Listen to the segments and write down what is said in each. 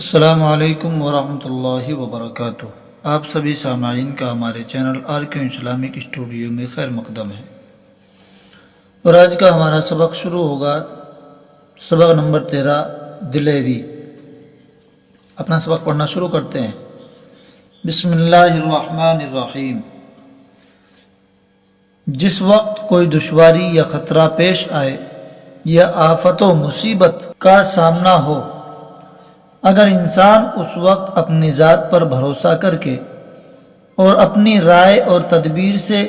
السلام علیکم ورحمۃ اللہ وبرکاتہ۔ آپ سبھی سامعین کا ہمارے چینل RQ اسلامک اسٹوڈیو میں خیر مقدم ہے، اور آج کا ہمارا سبق شروع ہوگا سبق نمبر 13 دلیری۔ اپنا سبق پڑھنا شروع کرتے ہیں۔ بسم اللہ الرحمن الرحیم۔ جس وقت کوئی دشواری یا خطرہ پیش آئے یا آفت و مصیبت کا سامنا ہو، اگر انسان اس وقت اپنی ذات پر بھروسہ کر کے اور اپنی رائے اور تدبیر سے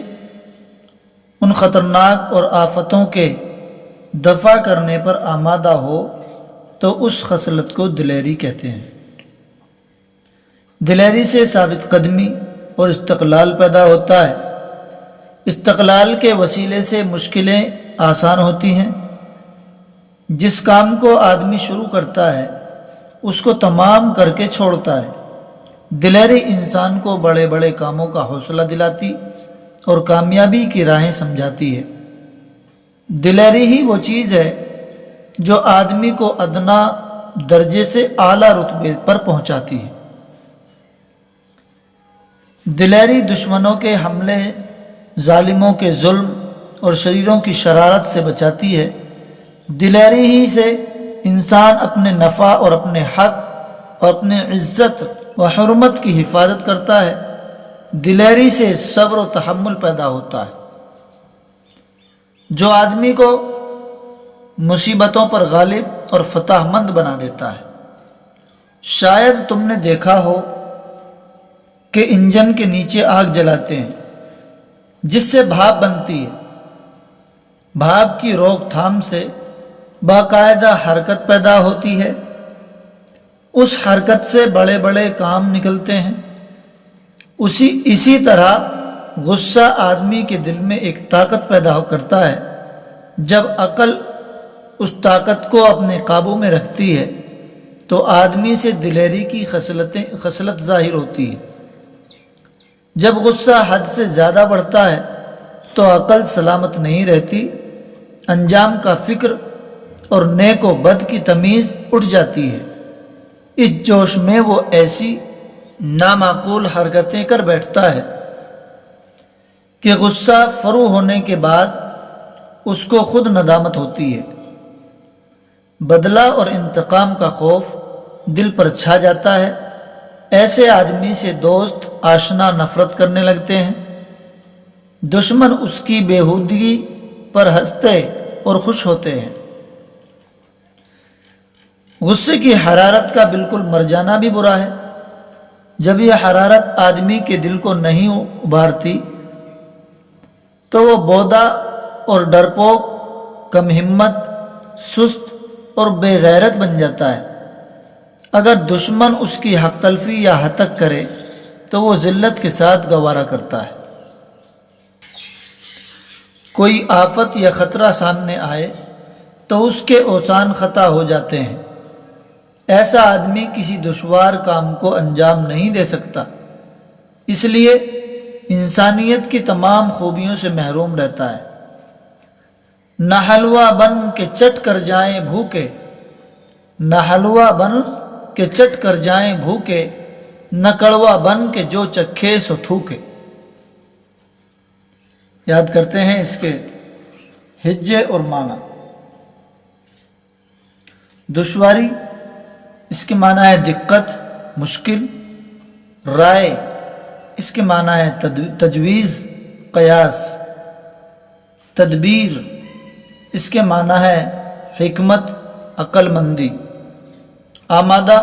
ان خطرناک اور آفتوں کے دفع کرنے پر آمادہ ہو تو اس خصلت کو دلیری کہتے ہیں۔ دلیری سے ثابت قدمی اور استقلال پیدا ہوتا ہے۔ استقلال کے وسیلے سے مشکلیں آسان ہوتی ہیں۔ جس کام کو آدمی شروع کرتا ہے اس کو تمام کر کے چھوڑتا ہے۔ دلیری انسان کو بڑے بڑے کاموں کا حوصلہ دلاتی اور کامیابی کی راہیں سمجھاتی ہے۔ دلیری ہی وہ چیز ہے جو آدمی کو ادنا درجے سے اعلیٰ رتبے پر پہنچاتی ہے۔ دلیری دشمنوں کے حملے، ظالموں کے ظلم اور شریروں کی شرارت سے بچاتی ہے۔ دلیری ہی سے انسان اپنے نفع اور اپنے حق اور اپنے عزت و حرمت کی حفاظت کرتا ہے۔ دلیری سے صبر و تحمل پیدا ہوتا ہے جو آدمی کو مصیبتوں پر غالب اور فتح مند بنا دیتا ہے۔ شاید تم نے دیکھا ہو کہ انجن کے نیچے آگ جلاتے ہیں جس سے بھاپ بنتی ہے۔ بھاپ کی روک تھام سے باقاعدہ حرکت پیدا ہوتی ہے۔ اس حرکت سے بڑے بڑے کام نکلتے ہیں۔ اسی طرح غصہ آدمی کے دل میں ایک طاقت پیدا کرتا ہے۔ جب عقل اس طاقت کو اپنے قابو میں رکھتی ہے تو آدمی سے دلیری کی خصلت ظاہر ہوتی ہے۔ جب غصہ حد سے زیادہ بڑھتا ہے تو عقل سلامت نہیں رہتی، انجام کا فکر اور نیک و بد کی تمیز اٹھ جاتی ہے۔ اس جوش میں وہ ایسی نامعقول حرکتیں کر بیٹھتا ہے کہ غصہ فرو ہونے کے بعد اس کو خود ندامت ہوتی ہے۔ بدلہ اور انتقام کا خوف دل پر چھا جاتا ہے۔ ایسے آدمی سے دوست آشنا نفرت کرنے لگتے ہیں۔ دشمن اس کی بےہودگی پر ہنستے اور خوش ہوتے ہیں۔ غصے کی حرارت کا بالکل مر جانا بھی برا ہے۔ جب یہ حرارت آدمی کے دل کو نہیں ابھارتی تو وہ بودا اور ڈرپوک، کم ہمت، سست اور بے غیرت بن جاتا ہے۔ اگر دشمن اس کی حق تلفی یا ہتک کرے تو وہ ذلت کے ساتھ گوارا کرتا ہے۔ کوئی آفت یا خطرہ سامنے آئے تو اس کے اوسان خطا ہو جاتے ہیں۔ ایسا آدمی کسی دشوار کام کو انجام نہیں دے سکتا، اس لیے انسانیت کی تمام خوبیوں سے محروم رہتا ہے۔ نہ حلوہ بن کے چٹ کر جائیں بھوکے، نہ حلوہ بن کے چٹ کر جائیں بھوکے، نہ کڑوا بن کے جو چکھے سو تھوکے۔ یاد کرتے ہیں اس کے ہجے اور معنی۔ دشواری اس کے معنی ہے دقت، مشکل۔ رائے اس کے معنی ہے تجویز، قیاس۔ تدبیر اس کے معنی ہے حکمت، عقل مندی۔ آمادہ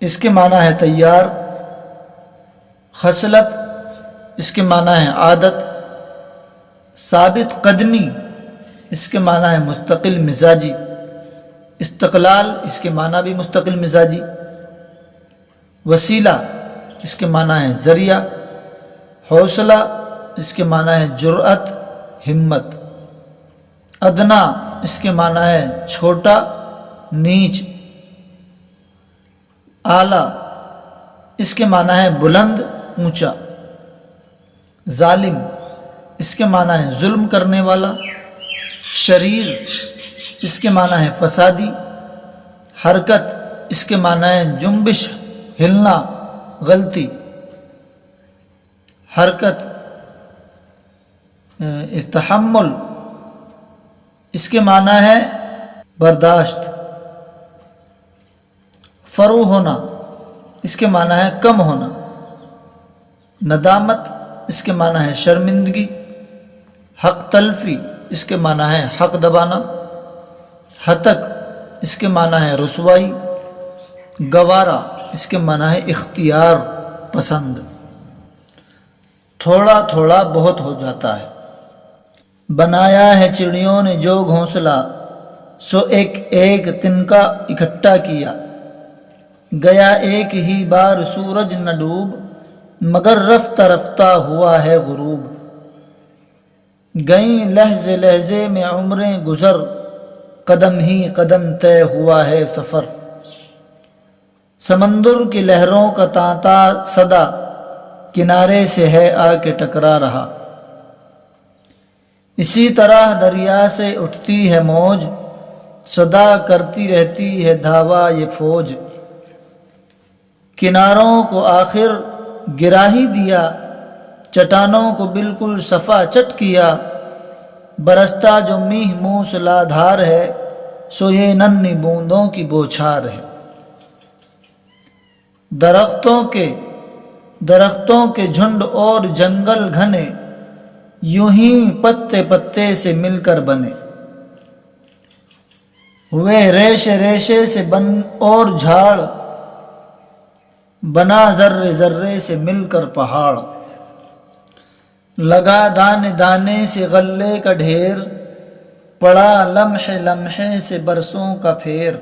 اس کے معنی ہے تیار۔ خصلت اس کے معنی ہے عادت۔ ثابت قدمی اس کے معنی ہے مستقل مزاجی۔ استقلال اس کے معنی بھی مستقل مزاجی۔ وسیلہ اس کے معنی ہے ذریعہ۔ حوصلہ اس کے معنی ہے جرأت، ہمت۔ ادنا اس کے معنی ہے چھوٹا، نیچ۔ اعلیٰ اس کے معنی ہے بلند، اونچا۔ ظالم اس کے معنی ہے ظلم کرنے والا۔ شریر اس کے معنی ہے فسادی۔ حرکت اس کے معنی ہے جنبش، ہلنا، غلطی، حرکت۔ تحمل اس کے معنی ہے برداشت۔ فرو ہونا اس کے معنی ہے کم ہونا۔ ندامت اس کے معنی ہے شرمندگی۔ حق تلفی اس کے معنی ہے حق دبانا۔ ہتک اس کے معنی ہے رسوائی۔ گوارا اس کے معنی ہے اختیار پسند۔ تھوڑا تھوڑا بہت ہو جاتا ہے۔ بنایا ہے چڑیوں نے جو گھونسلہ، سو ایک ایک تنکا اکٹھا کیا۔ گیا ایک ہی بار سورج نہ ڈوب، مگر رفتہ رفتہ ہوا ہے غروب۔ گئیں لہجے لہجے میں عمریں گزر، قدم ہی قدم طے ہوا ہے سفر۔ سمندر کی لہروں کا تانتا صدا، کنارے سے ہے آ کے ٹکرا رہا۔ اسی طرح دریا سے اٹھتی ہے موج، صدا کرتی رہتی ہے دھاوا یہ فوج۔ کناروں کو آخر گرا ہی دیا، چٹانوں کو بالکل صفا چٹ کیا۔ برستا جو میہ موسلا دھار ہے، سو یہ ننھی بوندوں کی بوچھار ہے۔ درختوں کے جھنڈ اور جنگل گھنے، یوں ہی پتے پتے سے مل کر بنے۔ ہوئے ریشے ریشے سے بن اور جھاڑ، بنا ذرے ذرے سے مل کر پہاڑ۔ لگا دانے دانے سے غلے کا ڈھیر، پڑا لمحے لمحے سے برسوں کا پھیر۔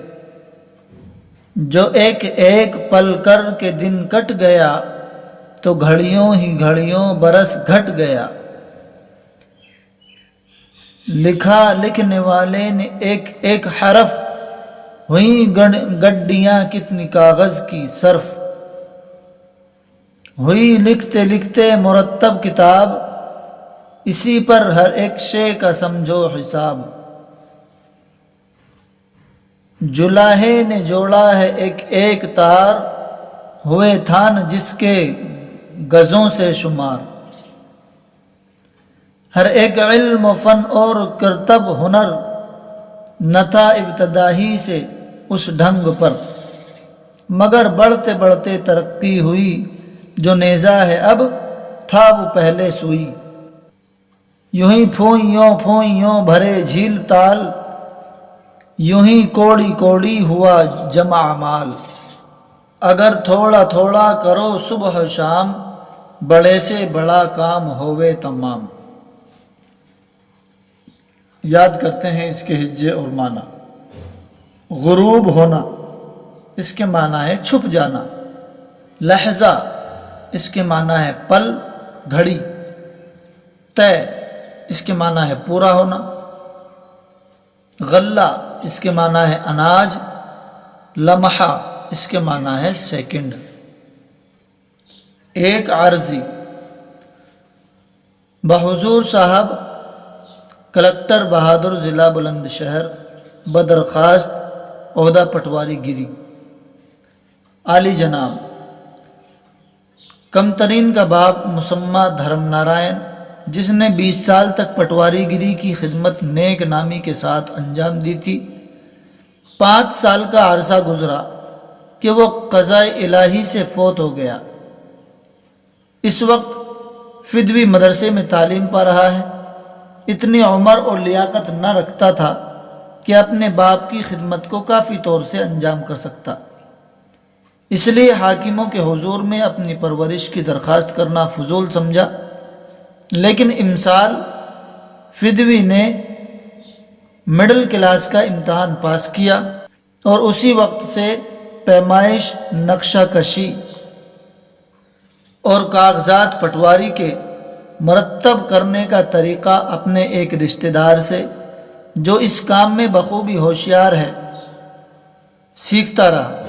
جو ایک ایک پل کر کے دن کٹ گیا، تو گھڑیوں ہی گھڑیوں برس گھٹ گیا۔ لکھا لکھنے والے نے ایک ایک حرف، ہوئی گڈیاں کتنی کاغذ کی صرف۔ ہوئی لکھتے لکھتے مرتب کتاب، اسی پر ہر ایک شے کا سمجھو حساب۔ جلاہے نے جوڑا ہے ایک ایک تار، ہوئے تھان جس کے گزوں سے شمار۔ ہر ایک علم و فن اور کرتب ہنر، نہ تھا ابتدا ہی سے اس ڈھنگ پر۔ مگر بڑھتے بڑھتے ترقی ہوئی، جو نیزہ ہے اب تھا وہ پہلے سوئی۔ یوں ہی پھوئیوں پھوئیوں بھرے جھیل تال، یوں ہی کوڑی کوڑی ہوا جمع مال۔ اگر تھوڑا تھوڑا کرو صبح و شام، بڑے سے بڑا کام ہوئے تمام۔ یاد کرتے ہیں اس کے ہجے اور معنی۔ غروب ہونا اس کے معنی ہے چھپ جانا۔ لحظہ اس کے معنی ہے پل، گھڑی۔ طے اس کے معنی ہے پورا ہونا۔ غلہ اس کے معنی ہے اناج۔ لمحہ اس کے معنی ہے سیکنڈ۔ ایک عرضی، بحضور صاحب کلکٹر بہادر ضلع بلند شہر بدرخواست عہدہ پٹواری گیری۔ عالی جناب کم ترین کا باپ مسمہ دھرم نارائن، جس نے 20 سال تک پٹواری گیری کی خدمت نیک نامی کے ساتھ انجام دی تھی، 5 سال کا عرصہ گزرا کہ وہ قضاء الہی سے فوت ہو گیا۔ اس وقت فدوی مدرسے میں تعلیم پا رہا ہے۔ اتنی عمر اور لیاقت نہ رکھتا تھا کہ اپنے باپ کی خدمت کو کافی طور سے انجام کر سکتا، اس لیے حاکموں کے حضور میں اپنی پرورش کی درخواست کرنا فضول سمجھا۔ لیکن امسال فدوی نے مڈل کلاس کا امتحان پاس کیا اور اسی وقت سے پیمائش، نقشہ کشی اور کاغذات پٹواری کے مرتب کرنے کا طریقہ اپنے ایک رشتہ دار سے، جو اس کام میں بخوبی ہوشیار ہے، سیکھتا رہا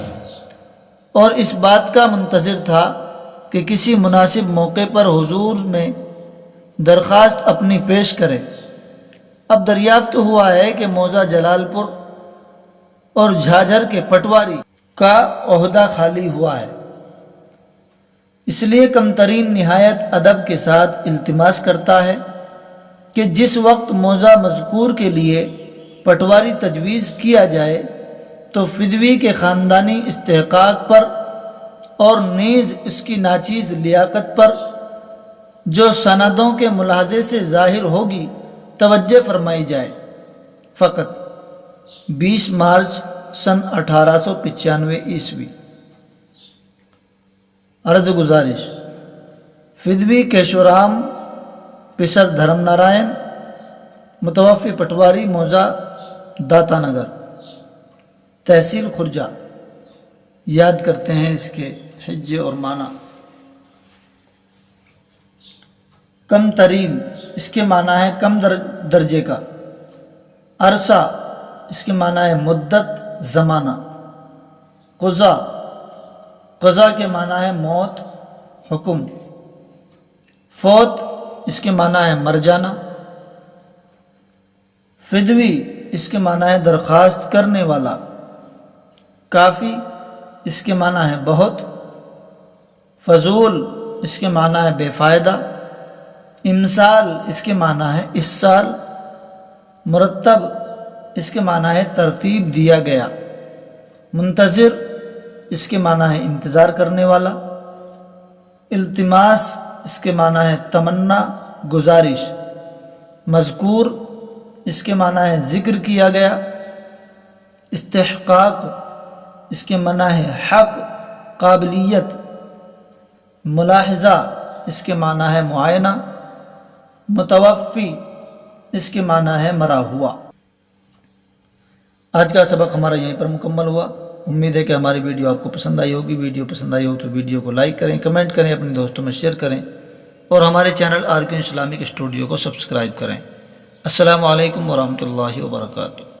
اور اس بات کا منتظر تھا کہ کسی مناسب موقع پر حضور میں درخواست اپنی پیش کرے۔ اب دریافت ہوا ہے کہ موضع جلال پور اور جھاجھر کے پٹواری کا عہدہ خالی ہوا ہے، اس لیے کم ترین نہایت ادب کے ساتھ التماس کرتا ہے کہ جس وقت موضع مذکور کے لیے پٹواری تجویز کیا جائے تو فدوی کے خاندانی استحقاق پر اور نیز اس کی ناچیز لیاقت پر جو سندوں کے ملاحظے سے ظاہر ہوگی توجہ فرمائی جائے۔ فقط 20 مارچ سن 1895 عیسوی۔ عرض گزارش، فدوی کیشورام پسر دھرم نارائن، متوفی پٹواری موضع داتا نگر، تحصیل خرجہ۔ یاد کرتے ہیں اس کے حجے اور معنی۔ کم ترین، اس کے معنی ہے کم درجے کا۔ عرصہ، اس کے معنی ہے مدت، زمانہ۔ قضا، قضا کے معنی ہے موت، حکم۔ فوت، اس کے معنی ہے مر جانا۔ فدوی، اس کے معنی ہے درخواست کرنے والا۔ کافی، اس کے معنی ہے بہت۔ فضول، اس کے معنی ہے بے فائدہ۔ امسال، اس کے معنی ہے اس سال۔ مرتب، اس کے معنی ہے ترتیب دیا گیا۔ منتظر، اس کے معنی ہے انتظار کرنے والا۔ التماس، اس کے معنی ہے تمنا، گزارش۔ مذکور، اس کے معنی ہے ذکر کیا گیا۔ استحقاق، اس کے معنی ہے حق، قابلیت۔ ملاحظہ، اس کے معنی ہے معائنہ۔ متوفی، اس کے معنی ہے مرا ہوا۔ آج کا سبق ہمارا یہیں پر مکمل ہوا۔ امید ہے کہ ہماری ویڈیو آپ کو پسند آئی ہوگی۔ ویڈیو پسند آئی ہو تو ویڈیو کو لائک کریں، کمنٹ کریں، اپنے دوستوں میں شیئر کریں اور ہمارے چینل RK اسلامک اسٹوڈیو کو سبسکرائب کریں۔ السلام علیکم ورحمۃ اللہ وبرکاتہ۔